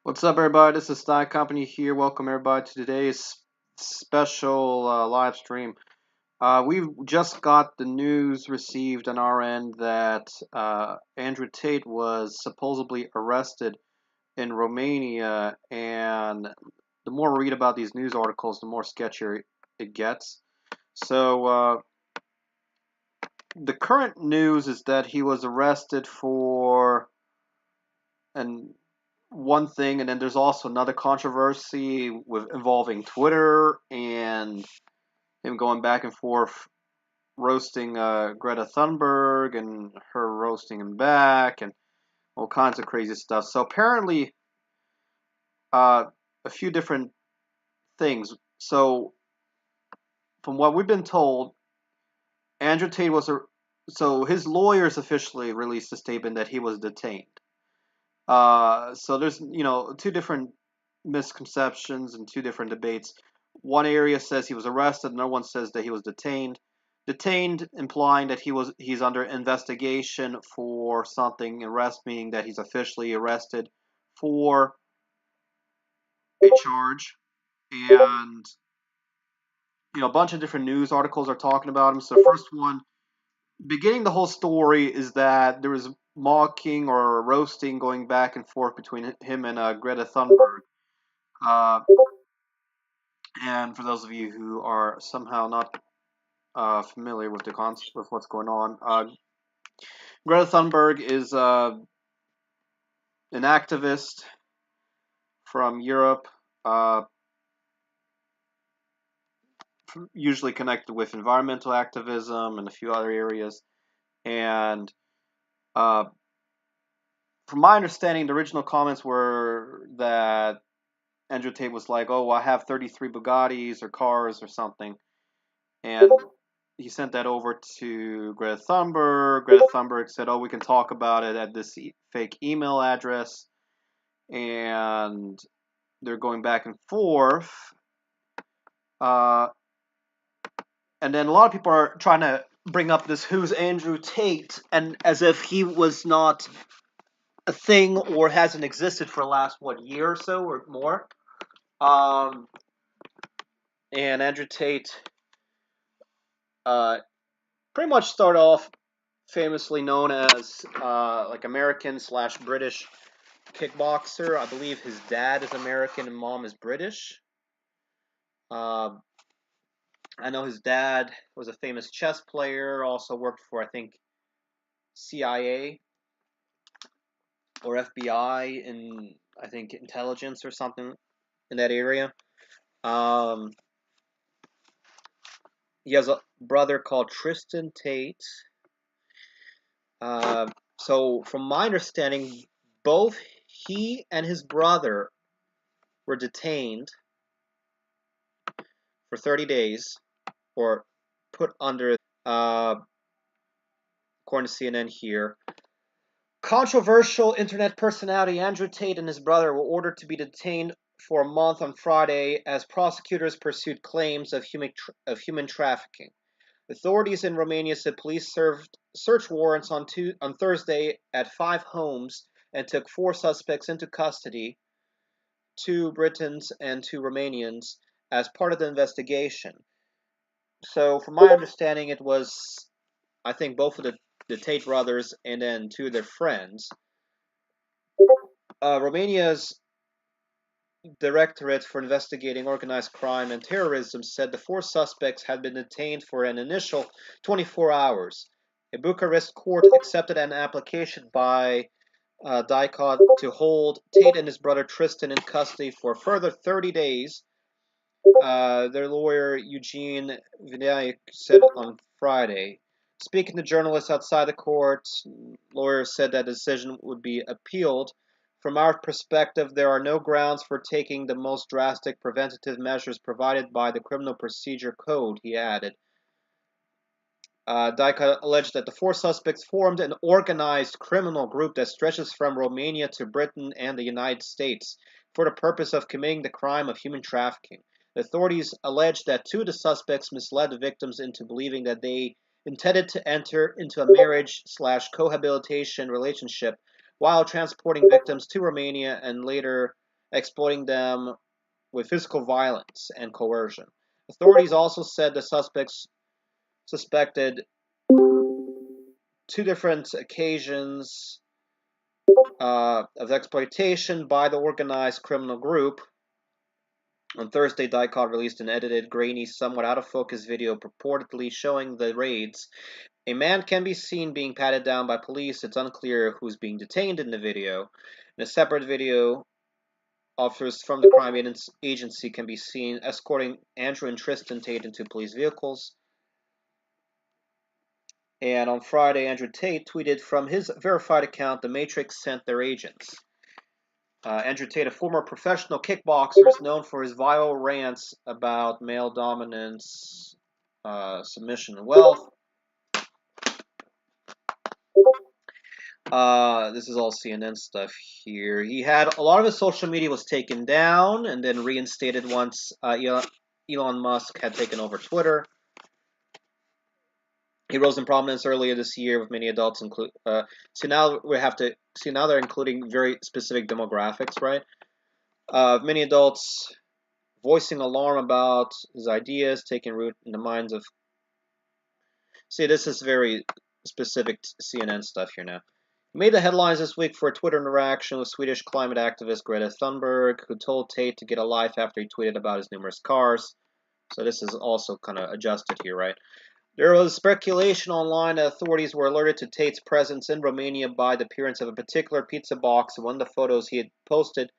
What's up, everybody? This is Tate Company here. Welcome, everybody, to today's special live stream. We've just got the news received on our end that Andrew Tate was supposedly arrested in Romania, and the more we read about these news articles, the more sketchier it gets. So, the current news is that he was arrested for an one thing, and then there's also another controversy with involving Twitter and him going back and forth roasting Greta Thunberg and her roasting him back and all kinds of crazy stuff. So apparently, uh, a few different things. So from what we've been told, Andrew Tate was so his lawyers officially released a statement that he was detained. So there's two different misconceptions and two different debates. One area says he was arrested, another one says that he was detained. Detained implying that he's under investigation for something. Arrest meaning that he's officially arrested for a charge. And a bunch of different news articles are talking about him. So the first one, beginning the whole story, is that there was mocking or roasting going back and forth between him and Greta Thunberg. Uh, and for those of you who are somehow not familiar with with what's going on, Greta Thunberg is an activist from Europe, uh, usually connected with environmental activism and a few other areas. And uh, from my understanding, the original comments were that Andrew Tate was like, "Oh, I have 33 Bugattis or cars or something," and he sent that over to Greta Thunberg. Greta Thunberg said, "Oh, we can talk about it at this fake email address," and they're going back and forth. Uh, and then a lot of people are trying to bring up this "Who's Andrew Tate?" and as if he was not a thing or hasn't existed for the last year or so or more. Um, and Andrew Tate uh, pretty much started off famously known as like American slash British kickboxer. I believe his dad is American and mom is British. Uh, I know his dad was a famous chess player. Also worked for, I think, CIA or FBI in, I think, intelligence or something in that area. Um, he has a brother called Tristan Tate. So, from my understanding, both he and his brother were detained for 30 days or put under, according to CNN here. Controversial internet personality Andrew Tate and his brother were ordered to be detained for a month on Friday as prosecutors pursued claims of human trafficking. Authorities in Romania said police served search warrants on Thursday at 5 homes and took 4 suspects into custody, 2 Britons and 2 Romanians, as part of the investigation. So, from my understanding, it was, I think, both of the Tate brothers and then 2 of their friends. Romania's Directorate for Investigating Organized Crime and Terrorism said the 4 suspects had been detained for an initial 24 hours. A Bucharest court accepted an application by Tate to hold Tate and his brother Tristan in custody for a further 30 days. Their lawyer Eugene Vinayak said on Friday. Speaking to journalists outside the court, lawyers said that the decision would be appealed. From our perspective, there are no grounds for taking the most drastic preventative measures provided by the Criminal Procedure Code, he added. Daika alleged that the 4 suspects formed an organized criminal group that stretches from Romania to Britain and the United States for the purpose of committing the crime of human trafficking. The authorities alleged that 2 of the suspects misled the victims into believing that they intended to enter into a marriage/cohabitation relationship while transporting victims to Romania and later exploiting them with physical violence and coercion. Authorities also said the suspects suspected two different occasions of exploitation by the organized criminal group. On Thursday, Dicot released an edited, grainy, somewhat out-of-focus video purportedly showing the raids. A man can be seen being patted down by police. It's unclear who's being detained in the video. In a separate video, officers from the crime agency can be seen escorting Andrew and Tristan Tate into police vehicles. And on Friday, Andrew Tate tweeted from his verified account, "The Matrix sent their agents." Andrew Tate, a former professional kickboxer, is known for his viral rants about male dominance, submission, and wealth. This is all CNN stuff here. He had a lot of his social media was taken down and then reinstated once Elon Musk had taken over Twitter. He rose in prominence earlier this year with many adults include. So now we have to see now they're including very specific demographics, right? Many adults voicing alarm about his ideas taking root in the minds of. See, this is very specific CNN stuff here now. He made the headlines this week for a Twitter interaction with Swedish climate activist Greta Thunberg, who told Tate to get a life after he tweeted about his numerous cars. So this is also kind of adjusted here, right? There was speculation online that authorities were alerted to Tate's presence in Romania by the appearance of a particular pizza box in one of the photos he had posted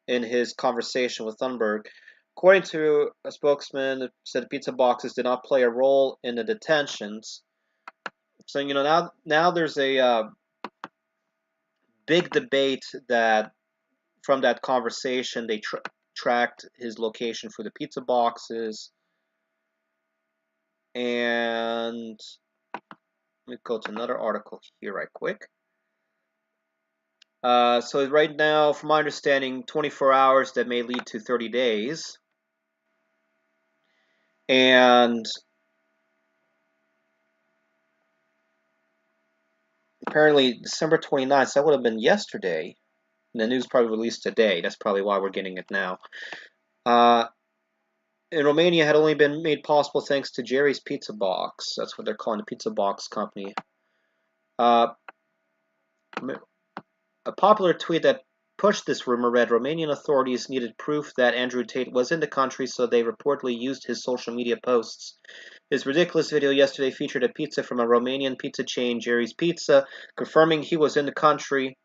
in his conversation with Thunberg. According to a spokesman, said pizza boxes did not play a role in the detentions. So now there's a big debate that from that conversation they tracked his location for the pizza boxes. And let me go to another article here right quick. So right now, from my understanding, 24 hours that may lead to 30 days. And apparently December 29th, so that would have been yesterday. And the news probably released today. That's probably why we're getting it now. In Romania had only been made possible thanks to Jerry's Pizza Box. That's what they're calling the Pizza Box company. A popular tweet that pushed this rumor read, "Romanian authorities needed proof that Andrew Tate was in the country, so they reportedly used his social media posts." His ridiculous video yesterday featured a pizza from a Romanian pizza chain, Jerry's Pizza, confirming he was in the country.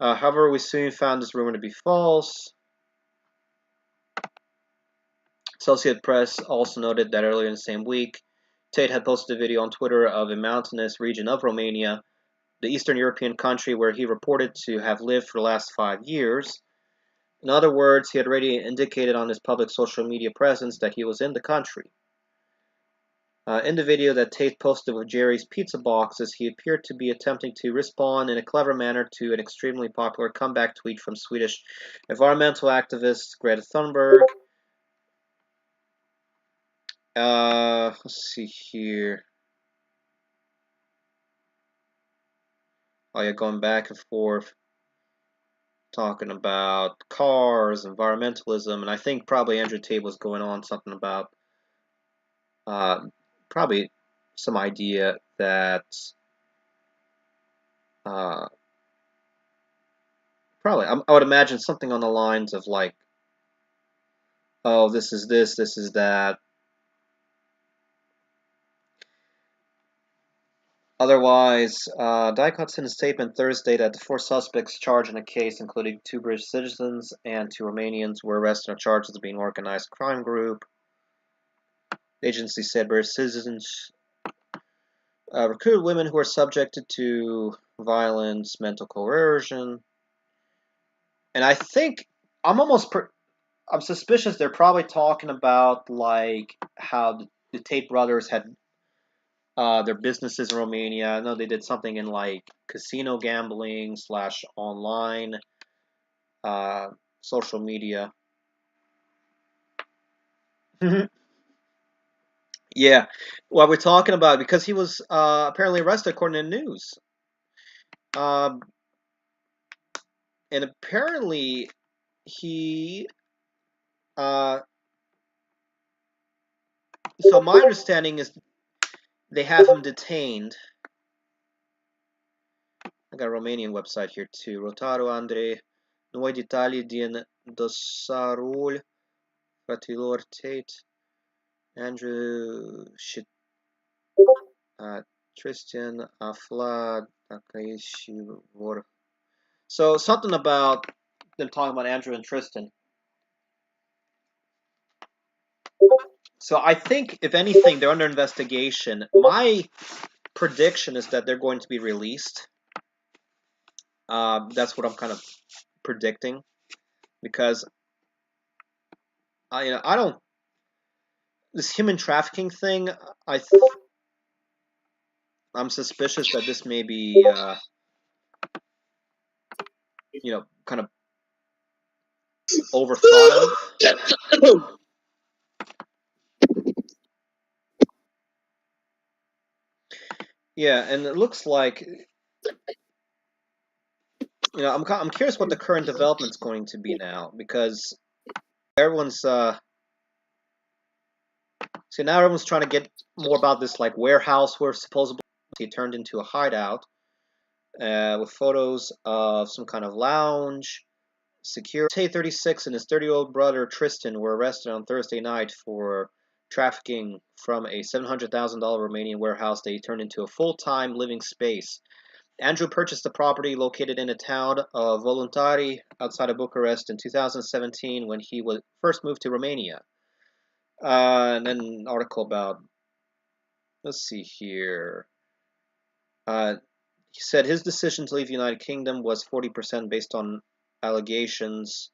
However, we soon found this rumor to be false. Associated Press also noted that earlier in the same week, Tate had posted a video on Twitter of a mountainous region of Romania, the Eastern European country where he reported to have lived for the last 5 years. In other words, he had already indicated on his public social media presence that he was in the country. In the video that Tate posted with Jerry's Pizza Boxes, he appeared to be attempting to respond in a clever manner to an extremely popular comeback tweet from Swedish environmental activist Greta Thunberg. Let's see here. Oh yeah, going back and forth, talking about cars, environmentalism, and I think probably Andrew Tate was going on something about probably some idea that probably I would imagine something on the lines of like, oh, this is this, this is that. Otherwise, Dicot sent a statement Thursday that the 4 suspects charged in a case, including 2 British citizens and 2 Romanians, were arrested on charges of being an organized crime group. The agency said British citizens recruited women who are subjected to violence, mental coercion, and I think I'm I'm suspicious they're probably talking about like how the Tate brothers had their businesses in Romania. I know they did something in like casino gambling / online social media. Yeah, what we're talking about because he was apparently arrested according to the news. and apparently he. So my understanding is they have him detained. I got a Romanian website here too. Rotaru Andre, noi detalii din dosarul fratilor Tate, Andrew și Tristan aflat dacă ei și vor. So something about them talking about Andrew and Tristan. So I think, if anything, they're under investigation. My prediction is that they're going to be released. That's what I'm kind of predicting, because I don't, this human trafficking thing. I'm suspicious that this may be kind of overthought of. Yeah, and it looks like, I'm curious what the current development's going to be now, because everyone's now everyone's trying to get more about this like warehouse where supposedly he turned into a hideout, with photos of some kind of lounge. Secure Tate 36 and his 30-year-old brother Tristan were arrested on Thursday night for trafficking from a $700,000 Romanian warehouse they turned into a full-time living space. Andrew purchased the property located in a town of Voluntari outside of Bucharest in 2017 when he was first moved to Romania. And then an article about, let's see here. He said his decision to leave the United Kingdom was 40% based on allegations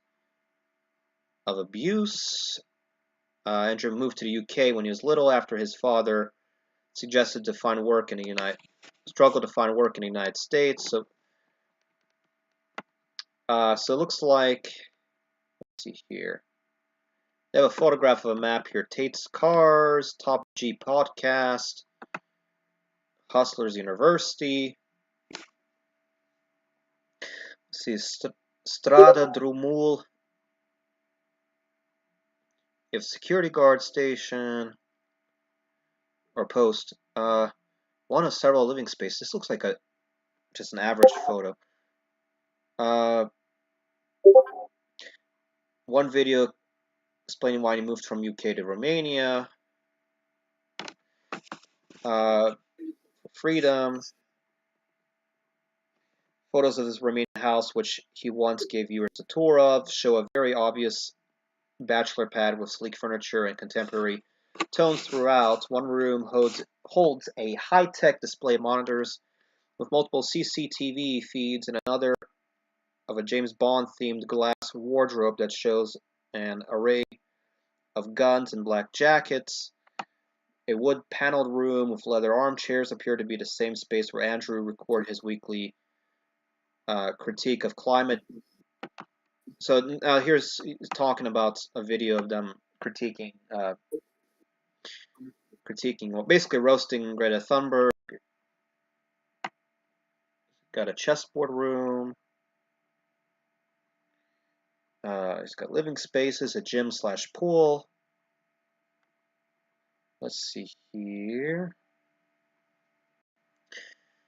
of abuse. Andrew moved to the UK when he was little after his father struggled to find work in the United States. So it looks like, let's see here. They have a photograph of a map here. Tate's Cars, Top G Podcast, Hustlers University. Let's see, Strada Drumul. You have security guard station or post. One of several living spaces. This looks like just an average photo. One video explaining why he moved from UK to Romania. Freedom. Photos of his Romanian house, which he once gave viewers a tour of, show a very obvious bachelor pad with sleek furniture and contemporary tones throughout. One room holds a high-tech display of monitors with multiple CCTV feeds, and another of a James Bond-themed glass wardrobe that shows an array of guns and black jackets. A wood-paneled room with leather armchairs appear to be the same space where Andrew recorded his weekly critique of climate. So he's talking about a video of them critiquing, well, basically roasting Greta Thunberg. Got a chessboard room. He's got living spaces, a gym/pool. Let's see here.